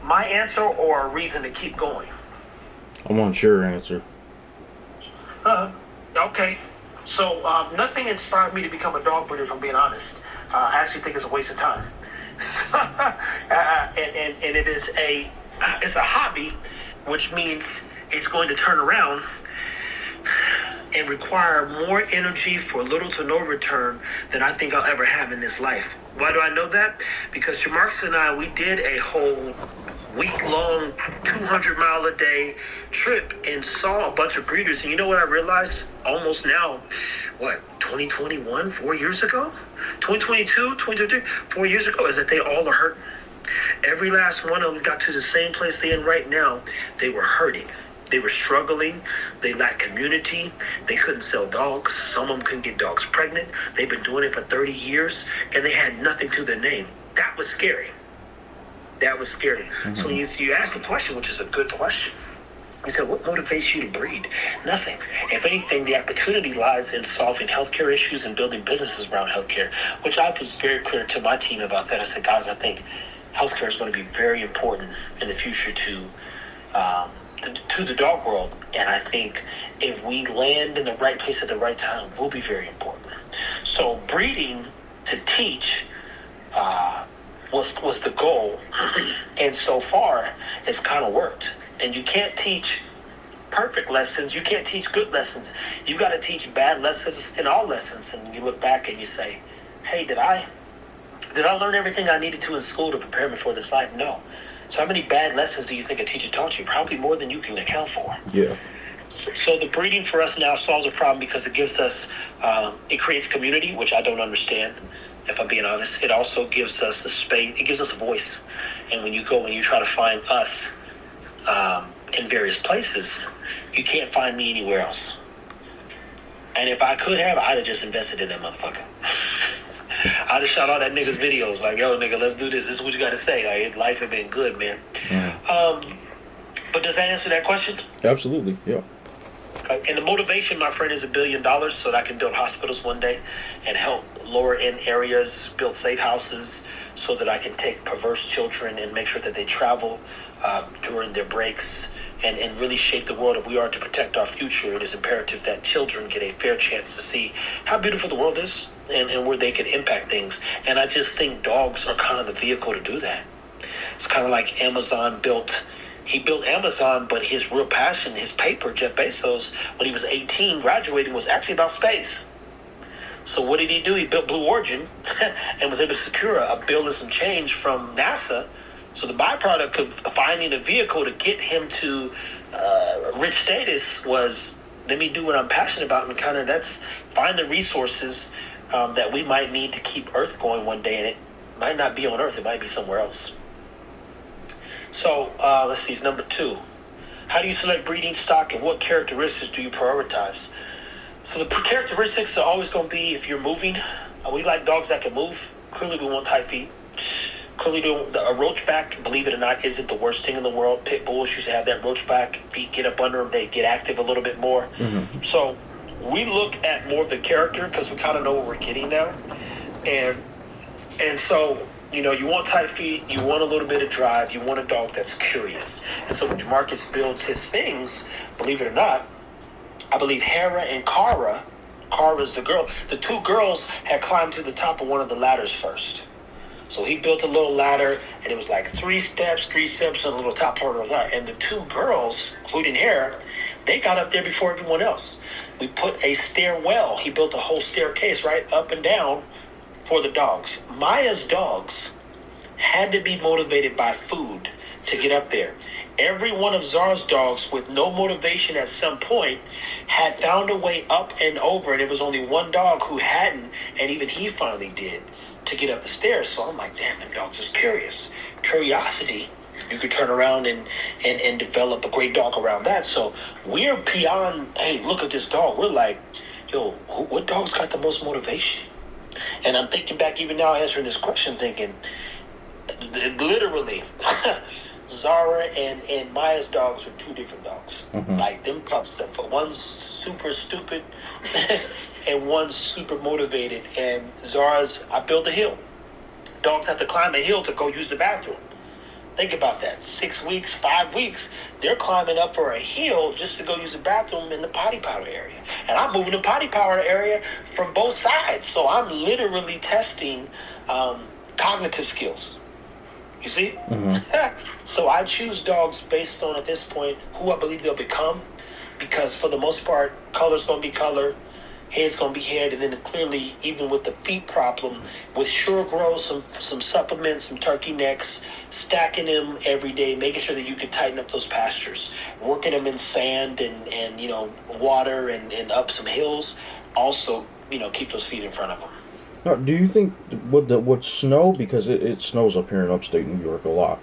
my answer or a reason to keep going? I want your answer. Okay. So nothing inspired me to become a dog breeder, if I'm being honest. I actually think it's a waste of time. And it is it's a hobby, which means it's going to turn around and require more energy for little to no return than I think I'll ever have in this life. Why do I know that? Because Jamarcus and I, we did a whole week-long, 200-mile-a-day trip and saw a bunch of breeders. And you know what I realized almost now, 2021, 4 years ago? 2022, 2023, 4 years ago, is that they all are hurting. Every last one of them got to the same place they're in right now. They were hurting. They were struggling. They lacked community. They couldn't sell dogs. Some of them couldn't get dogs pregnant. They've been doing it for 30 years, and they had nothing to their name. That was scary. That was scary. Mm-hmm. So when you ask the question, which is a good question, you said, what motivates you to breed? Nothing. If anything, the opportunity lies in solving healthcare issues and building businesses around healthcare, which I was very clear to my team about that. I said, guys, I think healthcare is going to be very important in the future to the dog world. And I think if we land in the right place at the right time, will be very important. So breeding to teach was the goal. And so far, it's kind of worked. And you can't teach perfect lessons. You can't teach good lessons. You got to teach bad lessons in all lessons. And you look back and you say, hey, did I learn everything I needed to in school to prepare me for this life? No. So how many bad lessons do you think a teacher taught you? Probably more than you can account for. Yeah. So the breeding for us now solves a problem because it gives us, it creates community, which I don't understand, if I'm being honest. It also gives us a space. It gives us a voice. And when you try to find us in various places, you can't find me anywhere else. And if I could have, I'd have just invested in that motherfucker. I just shot all that nigga's videos like, yo, nigga, let's do this. This is what you got to say. Like, life had been good, man. Mm. But does that answer that question? Absolutely, yeah. And the motivation, my friend, is $1 billion so that I can build hospitals one day and help lower-end areas, build safe houses so that I can take perverse children and make sure that they travel during their breaks and really shape the world. If we are to protect our future, it is imperative that children get a fair chance to see how beautiful the world is and where they can impact things. And I just think dogs are kind of the vehicle to do that. It's kind of like Amazon he built Amazon, but his real passion, his paper, Jeff Bezos, when he was 18, graduating, was actually about space. So what did he do? He built Blue Origin and was able to secure a bill and some change from NASA. So the byproduct of finding a vehicle to get him to rich status was, let me do what I'm passionate about, and kind of find the resources that we might need to keep Earth going one day. And it might not be on Earth, it might be somewhere else. So let's see, number 2. How do you select breeding stock and what characteristics do you prioritize? So the characteristics are always going to be, if you're moving, we like dogs that can move. Clearly we want tight feet. Clearly a roachback, believe it or not, isn't the worst thing in the world. Pit bulls used to have that roachback. Feet get up under them, they get active a little bit more. Mm-hmm. So we look at more of the character because we kind of know what we're getting now. And so, you want tight feet, you want a little bit of drive, you want a dog that's curious. And so when Jamarcus builds his things, believe it or not, I believe Hera and Kara's the girl, the 2 girls had climbed to the top of one of the ladders first. So he built a little ladder, and it was like 3 steps, and a little top part of the ladder. And the 2 girls, including Hera, they got up there before everyone else. We put a stairwell. He built a whole staircase right up and down for the dogs. Maya's dogs had to be motivated by food to get up there. Every one of Zara's dogs with no motivation at some point had found a way up and over, and it was only one dog who hadn't, and even he finally did, to get up the stairs. So I'm like, damn, them dogs is curious. Curiosity, you could turn around and develop a great dog around that. So we're beyond, hey, look at this dog. We're like, yo, what dog's got the most motivation? And I'm thinking back even now answering this question, thinking, literally, Zara and Maya's dogs are 2 different dogs. Mm-hmm. Like them pups, one's super stupid and one's super motivated. And Zara's, I built a hill. Dogs have to climb a hill to go use the bathroom. Think about that. 6 weeks, 5 weeks, they're climbing up for a hill just to go use the bathroom in the potty powder area. And I'm moving the potty powder area from both sides. So I'm literally testing cognitive skills. You see? So I choose dogs based on, at this point, who I believe they'll become. Because for the most part, color's going to be color, head's going to be head, and then clearly, even with the feet problem, with Sure Grow, some supplements, some turkey necks, stacking them every day, making sure that you can tighten up those pastures, working them in sand and water and up some hills. Also, keep those feet in front of them. Now, do you think would snow, because it snows up here in upstate New York a lot?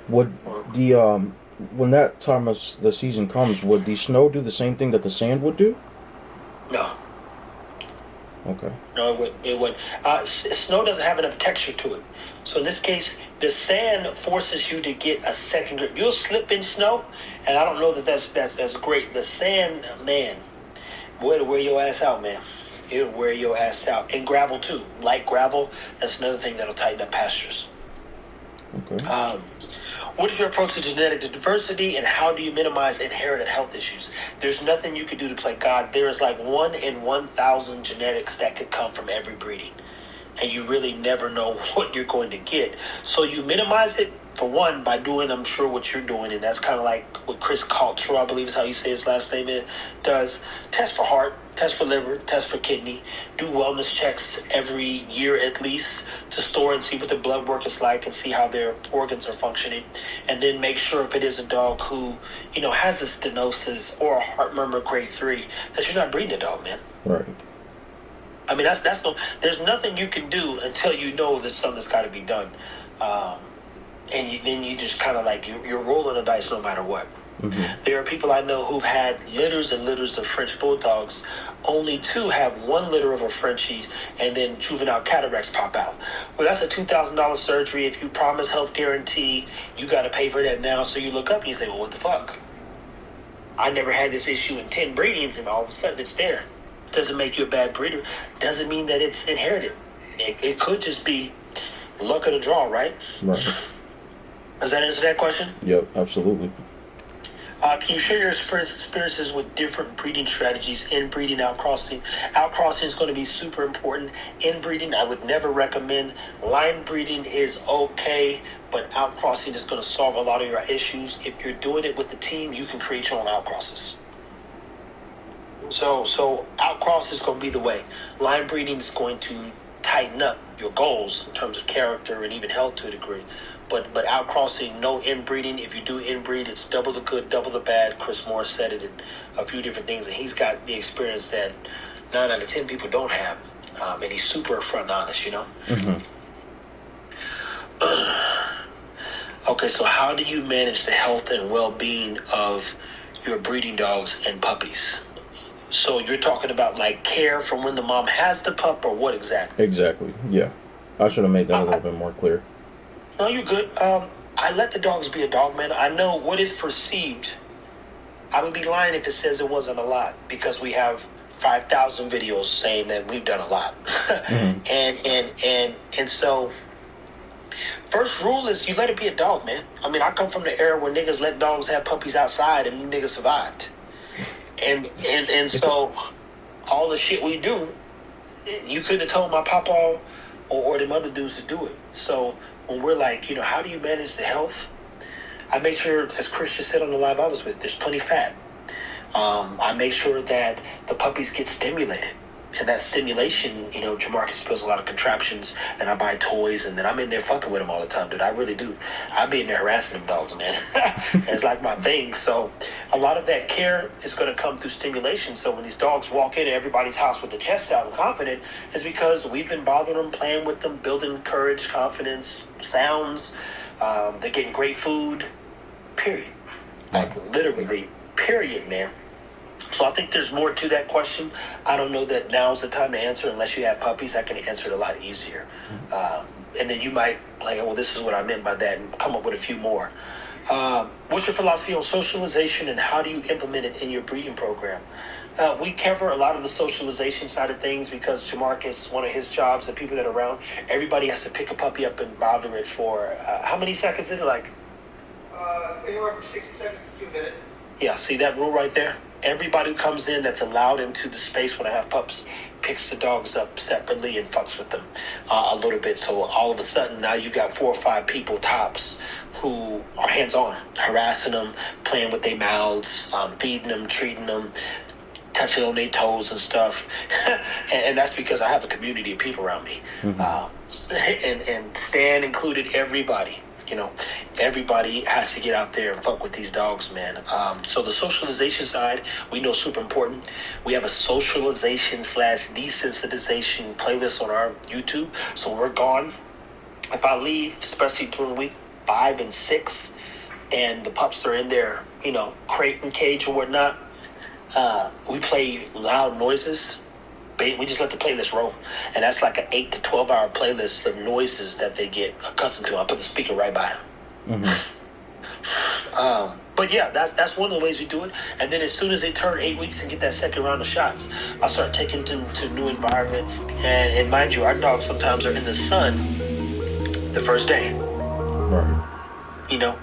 Would the when that time of the season comes, would the snow do the same thing that the sand would do? No. Okay. No, it would. Snow doesn't have enough texture to it. So in this case, the sand forces you to get a second grip. You'll slip in snow, and I don't know that's great. The sand, man, boy, it'll wear your ass out, man. It'll wear your ass out. And gravel too. Light gravel, that's another thing that'll tighten up pastures. Okay. What is your approach to genetic diversity, and how do you minimize inherited health issues? There's nothing you can do to play God. There is like 1 in 1,000 genetics that could come from every breeding. And you really never know what you're going to get. So you minimize it, for one, by doing, I'm sure, what you're doing. And that's kind of like what Chris Culture, I believe is how you say his last name, does. Test for heart, test for liver, test for kidney. Do wellness checks every year at least to store and see what their blood work is like and see how their organs are functioning. And then make sure if it is a dog who, has a stenosis or a heart murmur grade 3, that you're not breeding a dog, man. Right. I mean, that's no. There's nothing you can do until you know that something's got to be done, and then you just kind of like you're rolling the dice no matter what. Mm-hmm. There are people I know who've had litters and litters of French bulldogs. Only 2 have 1 litter of a Frenchie, and then juvenile cataracts pop out. Well, that's a $2,000 surgery. If you promise health guarantee, you got to pay for that now. So you look up and you say, well, what the fuck? I never had this issue in 10 breedings, and all of a sudden it's there. Doesn't make you a bad breeder. Doesn't mean that it's inherited. It could just be luck of the draw, right? Right. Does that answer that question? Yep, absolutely. Can you share your experiences with different breeding strategies, inbreeding, outcrossing? Outcrossing is going to be super important. Inbreeding, I would never recommend. Line breeding is okay, but outcrossing is going to solve a lot of your issues. If you're doing it with the team, you can create your own outcrosses. So outcross is going to be the way. Line breeding is going to tighten up your goals in terms of character and even health to a degree. But outcrossing, no inbreeding. If you do inbreed, it's double the good, double the bad. Chris Moore said it in a few different things, and he's got the experience that 9 out of 10 people don't have. And he's super upfront and honest, Mm-hmm. Okay, so how do you manage the health and well-being of your breeding dogs and puppies? So you're talking about like care from when the mom has the pup, or what exactly? Exactly. Yeah. I should have made that a little bit more clear. No, you're good. I let the dogs be a dog, man. I know what is perceived. I would be lying if it says it wasn't a lot, because we have 5,000 videos saying that we've done a lot. Mm-hmm. and so first rule is you let it be a dog, man. I mean, I come from the era where niggas let dogs have puppies outside and niggas survived. And so all the shit we do, you couldn't have told my papa or them other dudes to do it. So when we're like, how do you manage the health? I make sure, as Chris just said on the live I was with, there's plenty of fat. I make sure that the puppies get stimulated. And that stimulation, Jamarcus spills a lot of contraptions, and I buy toys, and then I'm in there fucking with them all the time, dude. I really do. I be in there harassing them dogs, man. It's like my thing. So a lot of that care is going to come through stimulation. So when these dogs walk in everybody's house with the chest out and confident, it's because we've been bothering them, playing with them, building courage, confidence, sounds. They're getting great food, period. Like literally, period, man. So I think there's more to that question. I don't know that now's the time to answer unless you have puppies. I can answer it a lot easier. And then you might like, well, this is what I meant by that, and come up with a few more. What's your philosophy on socialization, and how do you implement it in your breeding program? We cover a lot of the socialization side of things because Jamarcus, one of his jobs, the people that are around, everybody has to pick a puppy up and bother it for, how many seconds is it? Like Anywhere from 60 seconds to 2 minutes. Yeah, see that rule right there? Everybody who comes in that's allowed into the space when I have pups picks the dogs up separately and fucks with them a little bit. So all of a sudden now you got 4 or 5 people tops who are hands-on, harassing them, playing with their mouths, feeding them, treating them, touching on their toes and stuff. and that's because I have a community of people around me. And Stan included everybody. You know, everybody has to get out there and fuck with these dogs, man. So the socialization side, we know is super important. We have a socialization / desensitization playlist on our YouTube. So we're gone. If I leave, especially during week 5 and 6, and the pups are in their, you know, crate and cage or whatnot, we play loud noises. We just let the playlist roll, and that's like an 8 to 12 hour playlist of noises that they get accustomed to. I put the speaker right by them. But yeah, that's one of the ways we do it. And then as soon as they turn 8 weeks and get that second round of shots, I'll start taking them to new environments. And mind you, our dogs sometimes are in the sun the first day. Right. You know,